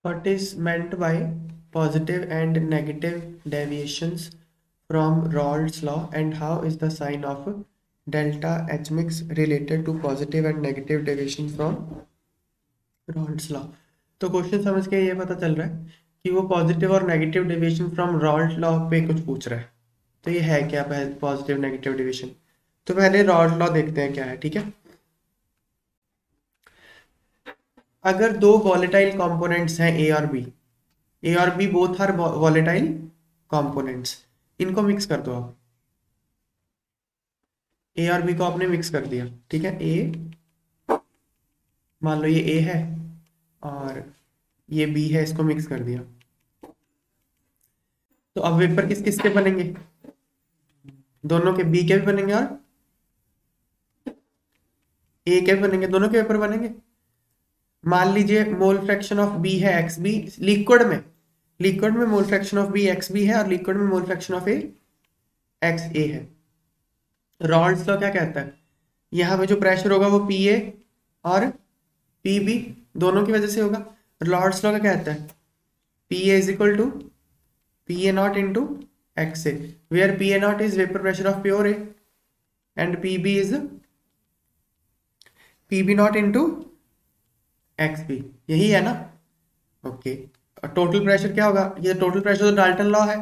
What is meant by positive and negative deviations from Raoult's law, and how is the sign of delta H mix related to positive and negative deviation from Raoult's law? तो question समझ के ये पता चल रहा है कि वो पॉजिटिव और negative deviation from Raoult law पे कुछ पूछ रहा है। तो ये है क्या पॉजिटिव नेगेटिव डेविएशन? तो पहले रॉल्ट लॉ देखते हैं क्या है, ठीक है। अगर दो वॉलेटाइल कंपोनेंट्स हैं ए और B both are volatile components, इनको मिक्स कर दो आप। ए और बी को आपने मिक्स कर दिया, ठीक है। ए, मान लो ये ए है और ये बी है, इसको मिक्स कर दिया। तो अब वेपर किस किस के बनेंगे? दोनों के, बी के भी बनेंगे और ए के भी बनेंगे, दोनों के वेपर बनेंगे। मान लीजिए मोल फ्रैक्शन ऑफ बी है एक्स बी, लिक्विड में mole fraction of B X B है और लिक्विड में mole fraction of A X A है। रॉल्ट्स लॉ क्या कहता है? यहाँ पे जो प्रेशर होगा वो पी ए और पी बी दोनों की वजह से होगा। रॉल्ट्स लॉ क्या कहता है? P A is equal to P A not into X A, where P A not is vapour pressure of pure A and P B is P B not into X B. यही है ना? Okay. और total pressure क्या होगा? ये total pressure तो Dalton law है,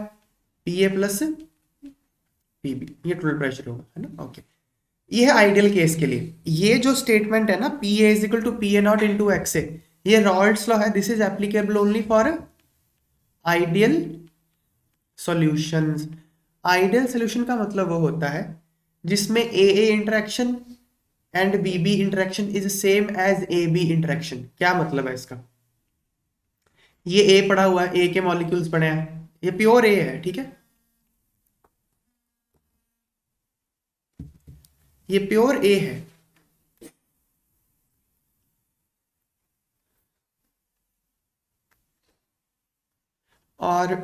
P A plus P B, ये टोटल प्रेशर होगा, है ना? ओके। ये है आइडियल केस के लिए। ये जो स्टेटमेंट है ना, P A is equal to P A not into X A, ये रॉल्ट्स लॉ है। This is applicable only for ideal solutions. Ideal solution का मतलब वो होता है जिसमें A interaction and B B interaction is same as A B interaction. क्या मतलब है इसका? ये ए पड़ा हुआ है, ए के मॉलिक्यूल्स पड़े हैं, ये प्योर ए है, ठीक है। ये प्योर ए है और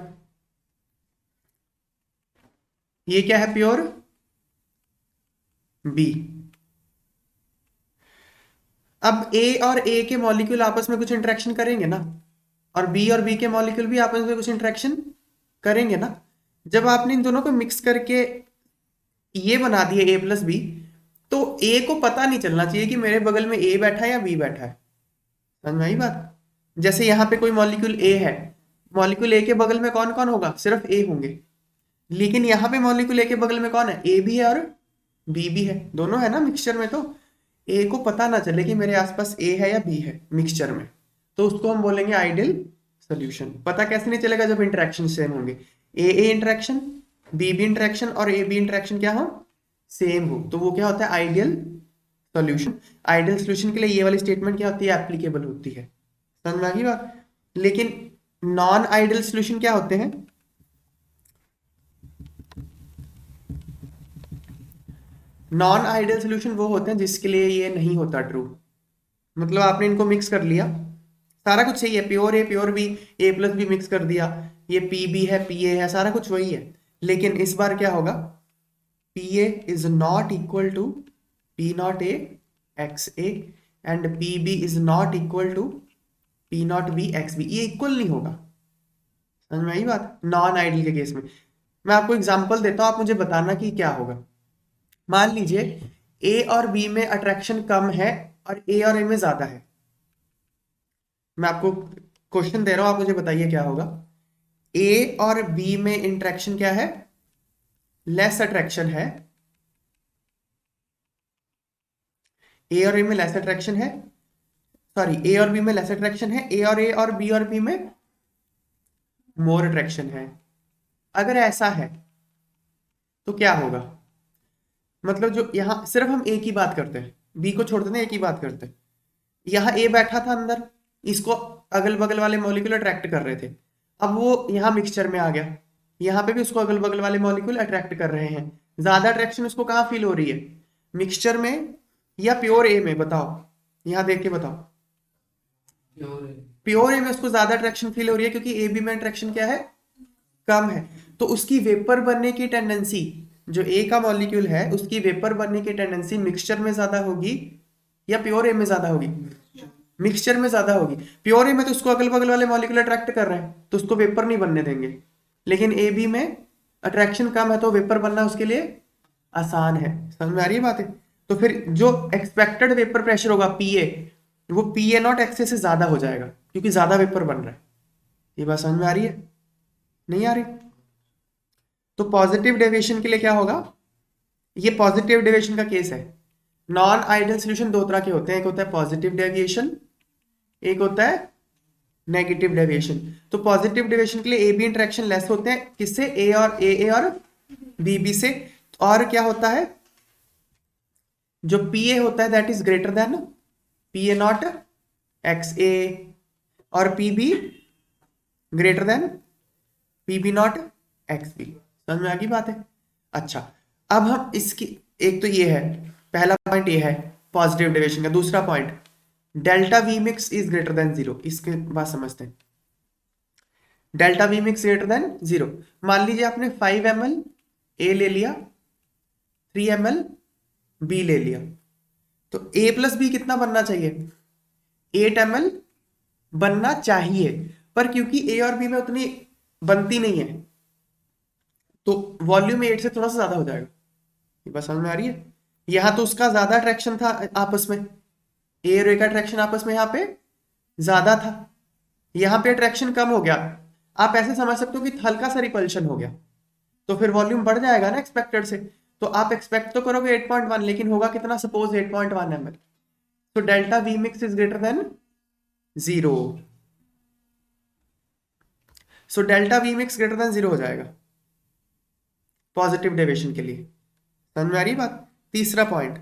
ये क्या है? Pure B. अब ए और ए के मॉलिक्यूल आपस में कुछ इंटरेक्शन करेंगे ना, और बी के मॉलिक्यूल भी आपस में कुछ इंटरेक्शन करेंगे ना। जब आपने इन दोनों को मिक्स करके ये बना दिए ए प्लस बी, तो ए को पता नहीं चलना चाहिए कि मेरे बगल में ए बैठा है या बी बैठा है। समझ में आई बात? जैसे यहाँ पे कोई मॉलिक्यूल ए है, मॉलिक्यूल ए के बगल में कौन कौन होगा? सिर्फ ए होंगे। लेकिन यहाँ पे मॉलिक्यूल ए के बगल में कौन है? ए भी है और बी भी है, दोनों है ना मिक्सचर में। तो ए को पता ना चले कि मेरे आसपास ए है या बी है मिक्सचर में, तो उसको हम बोलेंगे आइडियल सॉल्यूशन। पता कैसे नहीं चलेगा? जब इंटरेक्शन सेम होंगे, ए इंटरेक्शन, बी इंटरेक्शन और ए बी इंटरेक्शन क्या हो? सेम हो, तो वो क्या होता है? Ideal solution. आइडियल सॉल्यूशन के लिए ये वाली स्टेटमेंट क्या होती है? एप्लीकेबल होती है। समझ में आ गई बात? लेकिन नॉन आइडियल सॉल्यूशन क्या होते हैं? नॉन आइडियल सॉल्यूशन वो होते हैं जिसके लिए ये नहीं होता ट्रू। मतलब आपने इनको मिक्स कर लिया, सारा कुछ सही है, प्योर बी, ए प्लस बी मिक्स कर दिया, ये पी बी है, पी ए है, सारा कुछ वही है। लेकिन इस बार क्या होगा? P A is not equal to P not A X A and P B is not equal to P not B X B. ये इक्वल नहीं होगा। समझ में आई बात? नॉन आइडियल के केस में मैं आपको एग्जांपल देता हूं, आप मुझे बताना कि क्या होगा। मान लीजिए ए और बी में अट्रैक्शन कम है और ए और ए में ज्यादा है। मैं आपको क्वेश्चन दे रहा हूं, आप मुझे बताइए क्या होगा। ए और बी में इंटरेक्शन क्या है? लेस अट्रैक्शन है। ए और ए में लेस अट्रैक्शन है, सॉरी, ए और बी में लेस अट्रैक्शन है, ए और बी और बी में मोर अट्रैक्शन है। अगर ऐसा है तो क्या होगा? मतलब जो यहां सिर्फ हम ए की बात करते हैं, बी को छोड़ देते हैं, ए की बात करते हैं। यहाँ ए बैठा था अंदर, इसको अगल बगल वाले मॉलिक्यूल अट्रैक्ट कर रहे थे। अब वो यहाँ मिक्सचर में आ गया, यहाँ पे भी उसको अगल बगल वाले मॉलिक्यूल अट्रैक्ट कर रहे हैं। ज्यादा अट्रैक्शन उसको कहाँ फील हो रही है? मिक्सचर में या प्योर ए में? बताओ, यहाँ देख के बताओ। प्योर ए में उसको ज्यादा अट्रैक्शन फील हो रही है, क्योंकि ए बी में अट्रैक्शन क्या है? कम है। तो उसकी वेपर बनने की टेंडेंसी, जो ए का मॉलिक्यूल है उसकी वेपर बनने की टेंडेंसी मिक्सचर में ज्यादा होगी या प्योर ए में ज्यादा होगी? मिक्सचर में ज्यादा होगी। प्योर ए में तो उसको अगल बगल वाले मॉलिक्यूल अट्रैक्ट कर रहे हैं तो उसको वेपर नहीं बनने देंगे, लेकिन ए बी में अट्रैक्शन कम है तो वेपर बनना उसके लिए आसान है। समझ में आ रही है बातें? तो फिर जो एक्सपेक्टेड वेपर प्रेशर होगा पीए, वो पीए नॉट एक्स से ज्यादा हो जाएगा क्योंकि ज्यादा वेपर बन रहा है। ये बात समझ में आ रही है? नहीं आ रही? तो पॉजिटिव डेविएशन के लिए क्या होगा? ये पॉजिटिव डेविएशन का केस है। नॉन आइडियल सॉल्यूशन दो तरह के होते हैं, एक होता है पॉजिटिव डेविएशन, एक होता है नेगेटिव डेविएशन। तो पॉजिटिव डेविएशन के लिए ए बी इंटरेक्शन लेस होते हैं, किससे? ए और बी बी से। और क्या होता है? जो पी ए होता है that is greater than P A not X A, और P B greater than P B not X B. समझ में आ गई बात है? अच्छा, अब हम इसकी, एक तो ये है, पहला पॉइंट ये है पॉजिटिव डेविएशन का। दूसरा point, delta we mix is greater than zero. इसके बाद समझते हैं। Delta we mix greater than zero. मान लीजिए आपने 5 ml ए ले लिया, 3 ml बी ले लिया, तो ए प्लस बी कितना बनना चाहिए? 8 ml बनना चाहिए, पर क्योंकि ए और बी में उतनी बनती नहीं है तो वॉल्यूम 8 से थोड़ा सा ज्यादा हो जाएगा। ये बात समझ में आ रही है? यहां तो उसका ज्यादा अट्रैक्शन था आपस में, ए और ए का अट्रैक्शन आपस में यहां पे ज्यादा था, यहां पे अट्रैक्शन कम हो गया। आप ऐसे समझ सकते हो कि हल्का सा रिपल्शन हो गया, तो फिर वॉल्यूम बढ़ जाएगा ना एक्सपेक्टेड से। तो आप एक्सपेक्ट तो करोगे 8.1, लेकिन होगा कितना? Suppose 8.1 ml। तो delta we mix is greater than zero. So delta we mix greater than zero हो जाएगा पॉजिटिव डेविएशन के लिए। समझ में आ रही बात? तीसरा पॉइंट,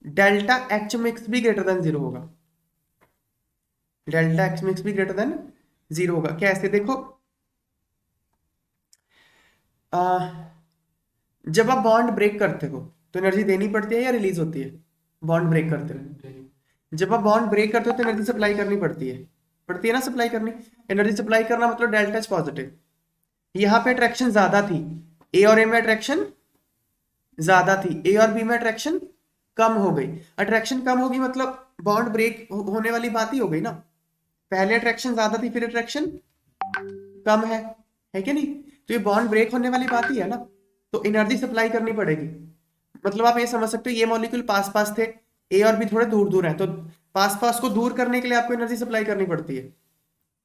डेल्टा एच मिक्स भी ग्रेटर देन जीरो होगा। डेल्टा एच मिक्स भी ग्रेटर देन जीरो होगा। कैसे? देखो, जब आप बॉन्ड ब्रेक करते हो तो एनर्जी देनी पड़ती है या रिलीज होती है? बॉन्ड ब्रेक करते हो, जब आप बॉन्ड ब्रेक करते हो तो एनर्जी सप्लाई करनी पड़ती है ना सप्लाई करनी। एनर्जी सप्लाई करना मतलब डेल्टा एच पॉजिटिव। यहां पे अट्रैक्शन ज्यादा थी, ए और ए में अट्रैक्शन ज्यादा थी, ए और बी में अट्रैक्शन कम हो गई। अट्रैक्शन कम होगी मतलब बॉन्ड ब्रेक होने वाली बात ही हो गई ना। पहले अट्रैक्शन ज्यादा थी, फिर अट्रैक्शन कम है कि नहीं? तो ये बॉन्ड ब्रेक होने वाली बात ही है ना, तो एनर्जी सप्लाई करनी पड़ेगी। मतलब आप ये समझ सकते हो ये मॉलिक्यूल पास पास थे, ए और बी थोड़े दूर दूर हैं, तो पास पास को दूर करने के लिए आपको एनर्जी सप्लाई करनी पड़ती है।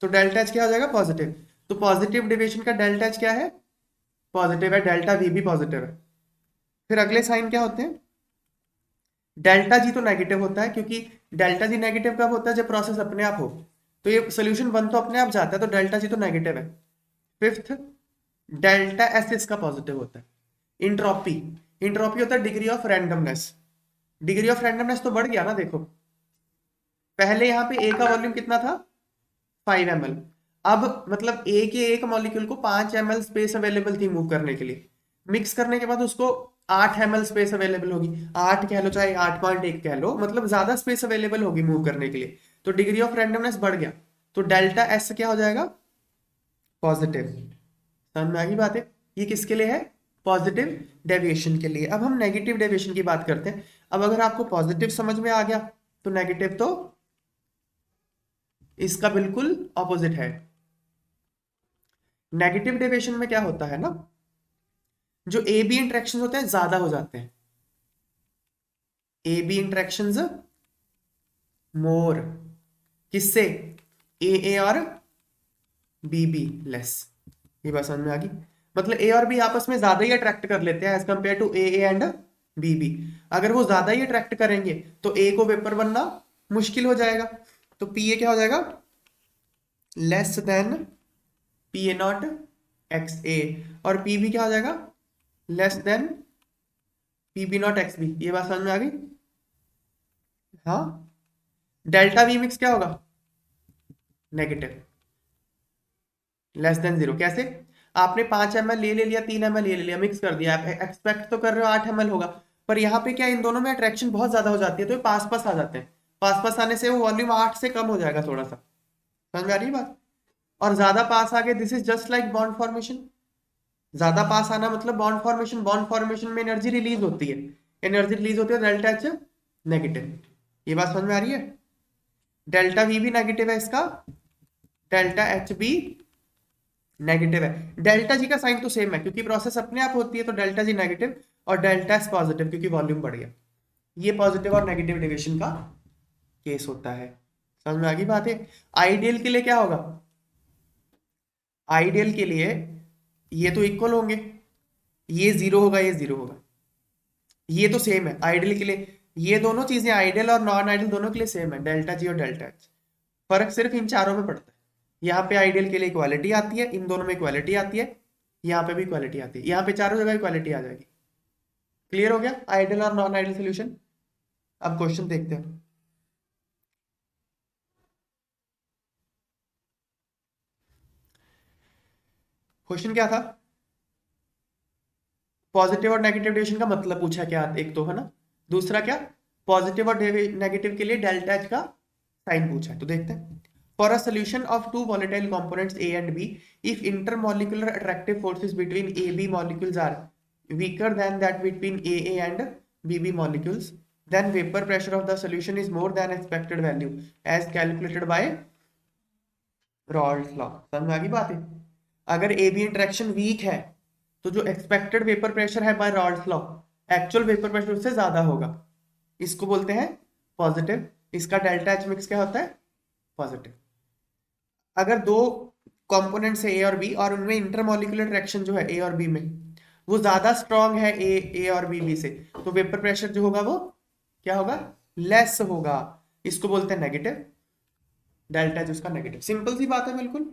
तो डेल्टा एच क्या हो जाएगा? पॉजिटिव। तो पॉजिटिव डेविएशन का डेल्टा एच क्या है? पॉजिटिव है। डेल्टा वी भी पॉजिटिव है। फिर अगले साइन क्या होते हैं? डेल्टा जी तो नेगेटिव होता है, क्योंकि डेल्टा जी नेगेटिव कब होता है? जब प्रोसेस अपने आप हो। तो ये सोल्यूशन बन तो अपने आप जाता है, तो डेल्टा जी तो नेगेटिव है। फिफ्थ, डेल्टा एस इसका पॉजिटिव होता है। इंट्रोपी, इंट्रोपी होता है degree of randomness. Degree of randomness तो बढ़ गया ना। देखो, पहले यहां पे ए का वॉल्यूम कितना था? 5 ml। अब मतलब ए के एक मॉलिक्यूल को 5 ml स्पेस अवेलेबल थी मूव करने के लिए। मिक्स करने के बाद उसको 8 ml स्पेस अवेलेबल होगी। 8 कह लो चाहे 8.1 कह लो, मतलब ज्यादा स्पेस अवेलेबल होगी मूव करने के लिए, तो डिग्री ऑफ रैंडमनेस बढ़ गया। तो डेल्टा एस क्या हो जाएगा? पॉजिटिव। समझ में आ गई बात है? ये किसके लिए है? पॉजिटिव डेविएशन के लिए। अब हम नेगेटिव डेविएशन की बात करते हैं। अब अगर आपको पॉजिटिव समझ में आ गया तो नेगेटिव तो इसका बिल्कुल ऑपोजिट है। नेगेटिव डेविएशन में क्या होता है ना, जो ए बी इंटरेक्शन होते हैं ज्यादा हो जाते हैं। ए बी इंटरेक्शन मोर, किससे? ए और बी बी लेस। ये बात समझ में आ गई? मतलब ए और बी आपस में ज्यादा ही अट्रैक्ट कर लेते हैं as compare to A and B B. अगर वो ज्यादा ही अट्रैक्ट करेंगे तो ए को वेपर बनना मुश्किल हो जाएगा। तो पी ए क्या हो जाएगा? Less than P A not X A, और पी बी क्या हो जाएगा? Less than P B not X B. ये बात समझ में आ गई? हाँ। डेल्टा वी मिक्स क्या होगा? Negative, less than zero. कैसे? आपने 5 ml ले लिया, 3 ml ले लिया, मिक्स कर दिया, आप एक्सपेक्ट तो कर रहे हो 8 ml होगा, पर यहाँ पे क्या इन दोनों में अट्रैक्शन बहुत ज्यादा हो जाती है, तो ये पास पास आ जाते हैं। पास पास आने से वो वॉल्यूम 8 से कम हो जाएगा थोड़ा सा। समझ में आ रही है बात? और ज्यादा पास आ गए, this is just like bond formation. ज्यादा पास आना मतलब बॉन्ड फॉर्मेशन। बॉन्ड फॉर्मेशन में एनर्जी रिलीज होती है, एनर्जी रिलीज होती है, डेल्टा एच नेगेटिव। ये बात समझ में आ रही है? डेल्टा वी भी नेगेटिव है इसका, डेल्टा एच भी नेगेटिव है। डेल्टा जी का साइन तो सेम है क्योंकि प्रोसेस अपने आप होती है, तो डेल्टा जी नेगेटिव और डेल्टा एस पॉजिटिव क्योंकि वॉल्यूम बढ़ गया। ये पॉजिटिव और नेगेटिव डेविएशन का केस होता है। समझ में आ गई बात है? आइडियल के लिए क्या होगा? आइडियल के लिए ये तो इक्वल होंगे, ये जीरो होगा, ये जीरो होगा, ये तो सेम है आइडियल के लिए। ये दोनों चीजें आइडियल और नॉन आइडियल दोनों के लिए सेम है, डेल्टा जी और डेल्टा एच। फर्क सिर्फ इन चारों में पड़ता है। यहाँ पे आइडियल के लिए इक्वालिटी आती है, इन दोनों में इक्वालिटी आती है, यहाँ पे भी इक्वालिटी आती है, यहाँ पे चारों जगह इक्वालिटी आ जाएगी। क्लियर हो गया आइडियल और नॉन आइडियल सोल्यूशन? अब क्वेश्चन देखते हैं। क्वेश्चन क्या था? पॉजिटिव और नेगेटिव डेविएशन का मतलब पूछा क्या, एक तो है ना, दूसरा क्या, पॉजिटिव और नेगेटिव के लिए डेल्टा एच का साइन पूछा है। तो देखते हैं। For a solution of two volatile components A and B, if intermolecular attractive forces between A B molecules are weaker than that between A and B B molecules, then vapor pressure of the solution is more than expected value as calculated by Raoult's law। समझ में आ गई बात है? अगर ए B interaction week है तो जो expected vapour pressure है by Raoult's law, actual vapour pressure उससे ज्यादा होगा। इसको बोलते हैं पॉजिटिव। इसका डेल्टा एच मिक्स क्या होता है? पॉजिटिव। अगर दो कंपोनेंट्स है ए और बी और उनमें इंटरमॉलिक्यूलर अट्रैक्शन जो है ए और बी में वो ज्यादा स्ट्रांग है ए और बी से, तो वेपर प्रेशर जो होगा वो क्या होगा? लेस होगा। इसको बोलते हैं नेगेटिव। डेल्टा एच उसका नेगेटिव। सिंपल सी बात है बिल्कुल।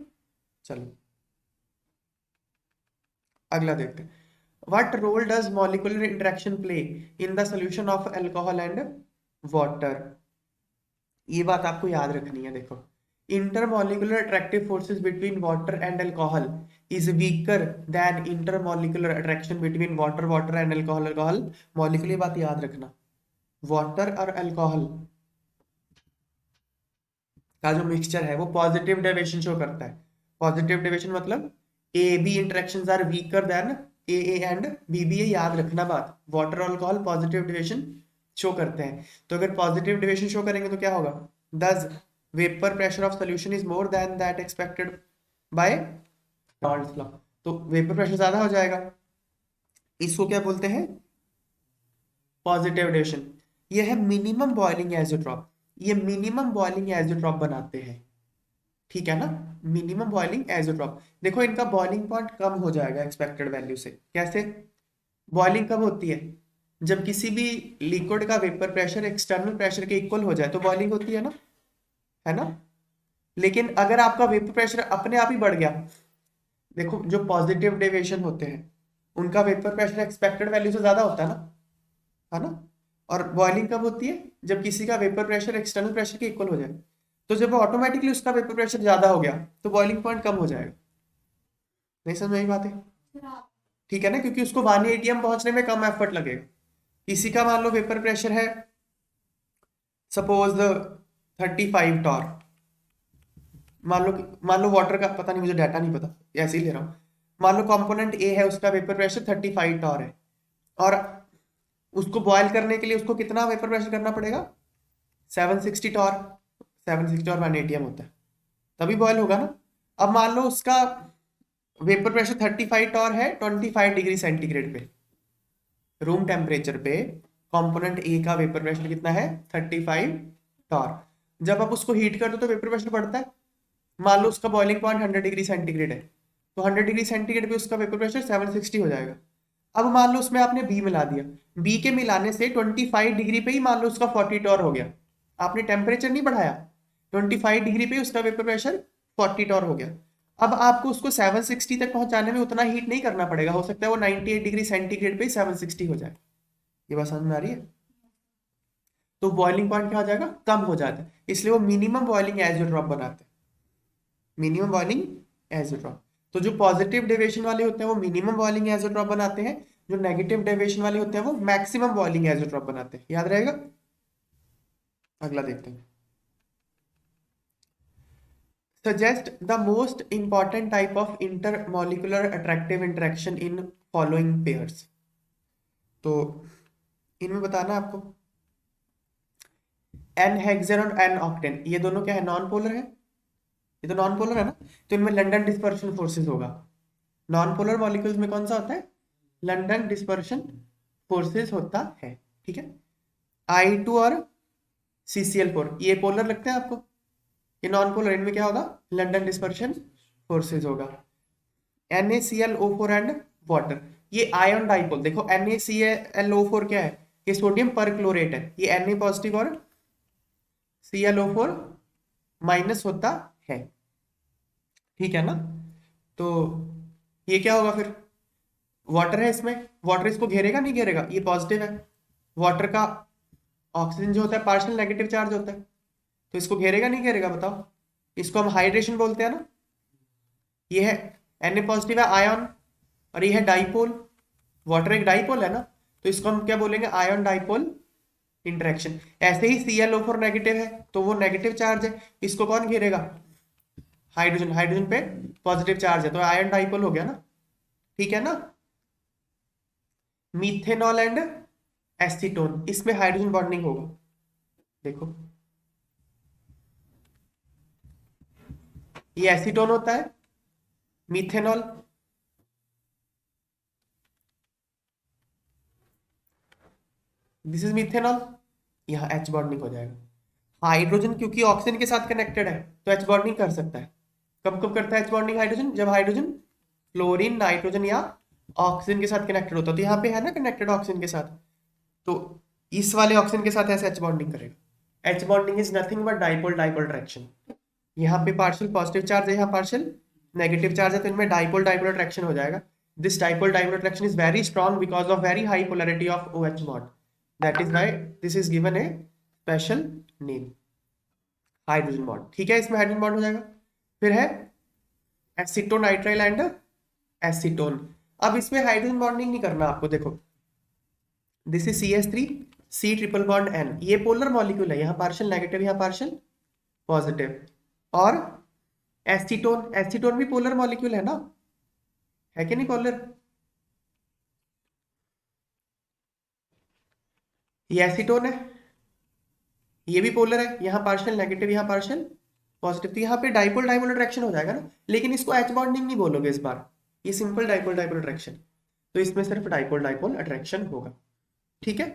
चलो अगला देखते हैं। What role does molecular interaction play in the solution of alcohol and water? ये बात आपको याद रखनी है। देखो, intermolecular attractive forces between water and alcohol is weaker than intermolecular attraction between water and alcohol molecule। ये बात याद रखना, वाटर और अल्कोहल का जो मिक्सचर है वो पॉजिटिव डेविएशन शो करता है। पॉजिटिव डेविएशन मतलब A B interactions are weaker than A and B B. ये याद रखना बात, वाटर और अल्कोहल पॉजिटिव डेविएशन शो करते हैं। तो अगर पॉजिटिव डेविएशन शो करेंगे तो क्या होगा? दस vapour pressure of solution is more than that expected bye Raoult's law. तो वेपर प्रेशर ज्यादा हो जाएगा। इसको क्या बोलते हैं? Positive deviation. ये है मिनिमम बॉइलिंग एज़ोट्रॉप। ये मिनिमम बॉइलिंग एज़ोट्रॉप बनाते हैं, ठीक है ना? Minimum boiling azeotrope. देखो इनका बॉइलिंग पॉइंट कम हो जाएगा एक्सपेक्टेड वैल्यू से। कैसे बॉइलिंग कब होती है? जब किसी भी लिक्विड का वेपर प्रेशर एक्सटर्नल प्रेशर के इक्वल हो जाए तो बॉइलिंग होती है ना, है ना? लेकिन अगर आपका वेपर प्रेशर अपने आप ही बढ़ गया, देखो जो पॉजिटिव डेविएशन होते हैं उनका वेपर प्रेशर एक्सपेक्टेड वैल्यू से ज्यादा होता है ना? और बॉइलिंग कब होती है? जब किसी का वेपर प्रेशर एक्सटर्नल प्रेशर के इक्वल हो जाए। तो जब ऑटोमेटिकली उसका वेपर प्रेशर ज्यादा हो गया तो बॉइलिंग पॉइंट कम हो जाएगा। नहीं समझ में आई बात है? ठीक है ना, क्योंकि उसको 1 atm पहुंचने में कम एफर्ट लगेगा। किसी का मान लो वेपर प्रेशर है सपोज 35 टॉर, मान लो वाटर का पता नहीं, मुझे डाटा नहीं पता, ऐसे ही ले रहा हूं। मान लो कंपोनेंट ए है, उसका वेपर प्रेशर 35 टॉर है और उसको बॉयल करने के लिए उसको कितना वेपर प्रेशर करना पड़ेगा? 760 टॉर। 760 टॉर 1 atm होता है, तभी बॉयल होगा ना। अब मान लो उसका वेपर प्रेशर 35 टॉर है 25 डिग्री सेंटीग्रेड पे, रूम टेम्परेचर पे कंपोनेंट ए का वेपर प्रेशर कितना है? 35 टॉर। जब आप उसको हीट कर दो तो वेपर प्रेशर बढ़ता है। मान लो उसका बॉइलिंग पॉइंट 100 डिग्री सेंटीग्रेड है, तो 100 डिग्री सेंटीग्रेड पे उसका वेपर प्रेशर 760 हो जाएगा। अब मान लो उसमें आपने बी मिला दिया, बी के मिलाने से 25 डिग्री पे ही मान लो उसका 40 टॉर हो गया। आपने टेम्परेचर नहीं बढ़ाया, 25 डिग्री पे उसका वेपर प्रेशर 40 टॉर हो गया। अब आपको उसको 760 तक पहुंचाने में उतना हीट नहीं करना पड़ेगा, हो सकता है वो 98 डिग्री सेंटीग्रेड पे 760 हो जाए। ये बात समझ में आ रही है? तो बॉइलिंग पॉइंट क्या हो जाएगा? कम हो जाता है, इसलिए वो मिनिमम बॉइलिंग एज़ोट्रॉप बनाते हैं। Minimum boiling azeotrope. तो जो पॉजिटिव डेविएशन वाले होते हैं वो मिनिमम बॉइलिंग एज़ोट्रॉप बनाते हैं, जो नेगेटिव डेविएशन वाले होते हैं वो मैक्सिमम बॉइलिंग एज़ोट्रॉप बनाते हैं। याद रहेगा? अगला देखते हैं। Suggest the most important type of intermolecular attractive interaction in following pairs। तो इनमें बताना आपको एन हेक्सेन और एन ऑक्टेन, ये दोनों क्या है, नॉन पोलर है, ये तो नॉन पोलर है ना, तो इनमें लंडन डिस्पर्शन फोर्सेस होगा। नॉन पोलर मॉलिक्यूल्स में कौन सा होता है, लंडन डिस्पर्शन फोर्सेस होता है, ठीक है। I2 और CCl4 ये पोलर लगते हैं आपको, ये नॉन पोलर, इनमें क्या होगा, लंडन डिस्पर्शन फोर्सेस होगा। NaClO4 एंड वाटर, ये आयन डाइपोल, देखो NaClO4 क्या है, ये सोडियम पर क्लोरेट है, ये Na पॉजिटिव और ClO4 माइनस होता है, ठीक है ना। तो ये क्या होगा फिर, वाटर है इसमें, वाटर इसको घेरेगा नहीं घेरेगा, ये पॉजिटिव है, वाटर का ऑक्सीजन जो होता है पार्शियल नेगेटिव चार्ज होता है, तो इसको घेरेगा नहीं घेरेगा बताओ, इसको हम हाइड्रेशन बोलते हैं ना। ये है Na पॉजिटिव है आयन, और ये है डाइपोल, वाटर एक डाइपोल है ना, तो इसको हम क्या बोलेंगे, आयन डाइपोल इंटरेक्शन। ऐसे ही ClO4 नेगेटिव है, तो वो नेगेटिव चार्ज है, इसको कौन घेरेगा, हाइड्रोजन, हाइड्रोजन पे पॉजिटिव चार्ज है, तो आयन डाइपोल हो गया ना, ठीक है ना। मीथेनॉल एंड एसीटोन, इसमें हाइड्रोजन बॉन्डिंग होगा, देखो ये एसीटोन होता है, मीथेनॉल, दिस इज मीथेनॉल, यहाँ H बॉन्डिंग हो जाएगा। हाइड्रोजन क्योंकि ऑक्सीजन के साथ कनेक्टेड है, तो H बॉन्डिंग कर सकता है, कब कब करता है H बॉन्डिंग हाइड्रोजन, जब हाइड्रोजन फ्लोरीन नाइट्रोजन या ऑक्सीजन के साथ कनेक्टेड होता है, तो यहाँ पे है ना कनेक्टेड ऑक्सीजन के साथ, तो इस वाले ऑक्सीजन के साथ ऐसे H बॉन्डिंग करेगा। H bonding is nothing but dipole dipole attraction, यहाँ पे पार्शियल पॉजिटिव चार्ज है, यहाँ पार्शियल नेगेटिव चार्ज है, तो इनमें डाइपोल डाइपोल अट्रैक्शन हो जाएगा। This dipole dipole attraction is very strong because of very high polarity of OH bond, that is why this is given A special name, hydrogen bond, ठीक है, इसमें hydrogen bond हो जाएगा। फिर है एसिटोनाइट्राइल and acetone, अब इसमें हाइड्रोजन बॉन्डिंग नहीं करना आपको, देखो this is CH3 C triple bond N, ये पोलर मॉलिक्यूल है, यहाँ पार्शियल नेगेटिव यहाँ पार्शियल पॉजिटिव, और एसीटोन, एसीटोन भी पोलर मॉलिक्यूल है ना, है कि नहीं पोलर, ये एसीटोन है, ये भी पोलर है, यहाँ पार्शियल नेगेटिव यहाँ पार्शियल पॉजिटिव, तो यहाँ पे डाइपोल डाइपोल अट्रैक्शन हो जाएगा ना, लेकिन इसको H बॉन्डिंग नहीं बोलोगे इस बार, ये सिंपल डाइपोल डाइपोल अट्रैक्शन, तो इसमें सिर्फ डाइपोल डाइपोल अट्रैक्शन होगा, ठीक है।